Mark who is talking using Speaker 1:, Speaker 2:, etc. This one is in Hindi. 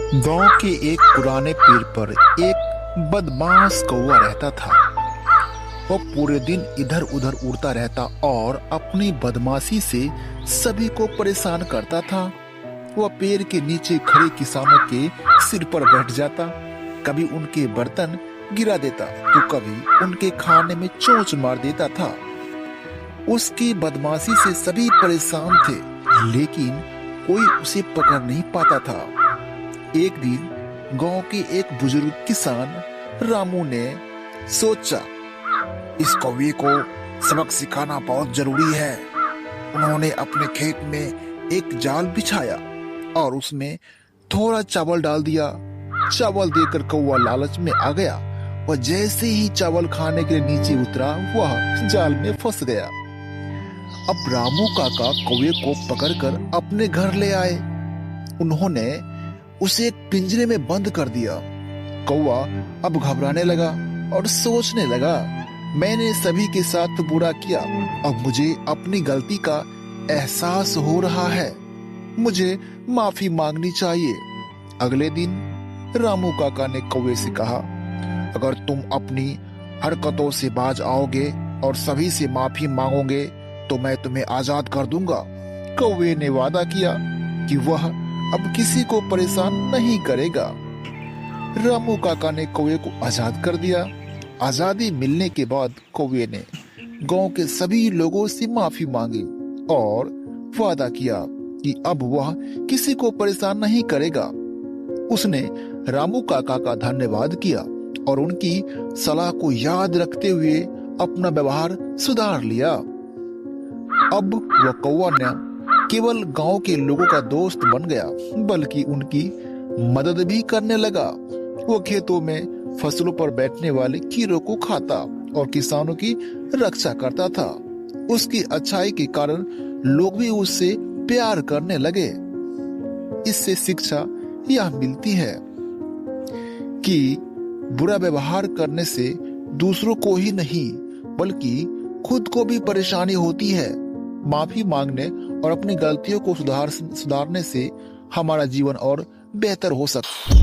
Speaker 1: गांव के एक पुराने पेड़ पर एक बदमाश कौवा रहता था। वो पूरे दिन इधर उधर उड़ता रहता और अपनी बदमाशी से सभी को परेशान करता था। वह पेड़ के नीचे खड़े किसानों के सिर पर बैठ जाता, कभी उनके बर्तन गिरा देता तो कभी उनके खाने में चोंच मार देता था। उसकी बदमाशी से सभी परेशान थे, लेकिन कोई उसे पकड़ नहीं पाता था। एक दिन गांव के एक बुजुर्ग किसान रामू ने सोचा, इस कौवे को सबक सिखाना बहुत जरूरी है। उन्होंने अपने खेत में एक जाल बिछाया और उसमें थोड़ा चावल डाल दिया। चावल देकर कौवा लालच में आ गया। वह जैसे ही चावल खाने के लिए नीचे उतरा, वह जाल में फंस गया। अब रामू काका कौवे को पकड़कर अपने घर ले आए। उन्होंने उसे एक पिंजरे में बंद कर दिया। कौवा अब घबराने लगा और सोचने लगा, मैंने सभी के साथ बुरा किया, अब मुझे अपनी गलती का एहसास हो रहा है, मुझे माफी मांगनी चाहिए। अगले दिन रामू काका ने कौवे से कहा, अगर तुम अपनी हरकतों से बाज आओगे और सभी से माफी मांगोगे तो मैं तुम्हें आजाद कर दूंगा। कौवे ने वादा किया कि वह अब किसी को परेशान नहीं करेगा। रामू काका ने कौवे को आजाद कर दिया। आजादी मिलने के बाद कौवे ने गांव के सभी लोगों से माफी मांगी और वादा किया कि अब वह किसी को परेशान नहीं करेगा। उसने रामू काका का धन्यवाद किया और उनकी सलाह को याद रखते हुए अपना व्यवहार सुधार लिया। अब वह कौवा न केवल गांव के लोगों का दोस्त बन गया, बल्कि उनकी मदद भी करने लगा। वो खेतों में फसलों पर बैठने वाले कीड़ों को खाता और किसानों की रक्षा करता था। उसकी अच्छाई के कारण लोग भी उससे प्यार करने लगे। इससे शिक्षा यह मिलती है कि बुरा व्यवहार करने से दूसरों को ही नहीं बल्कि खुद को भी परेशानी होती है। माफी मांगने और अपनी गलतियों को सुधारने से हमारा जीवन और बेहतर हो सकता है।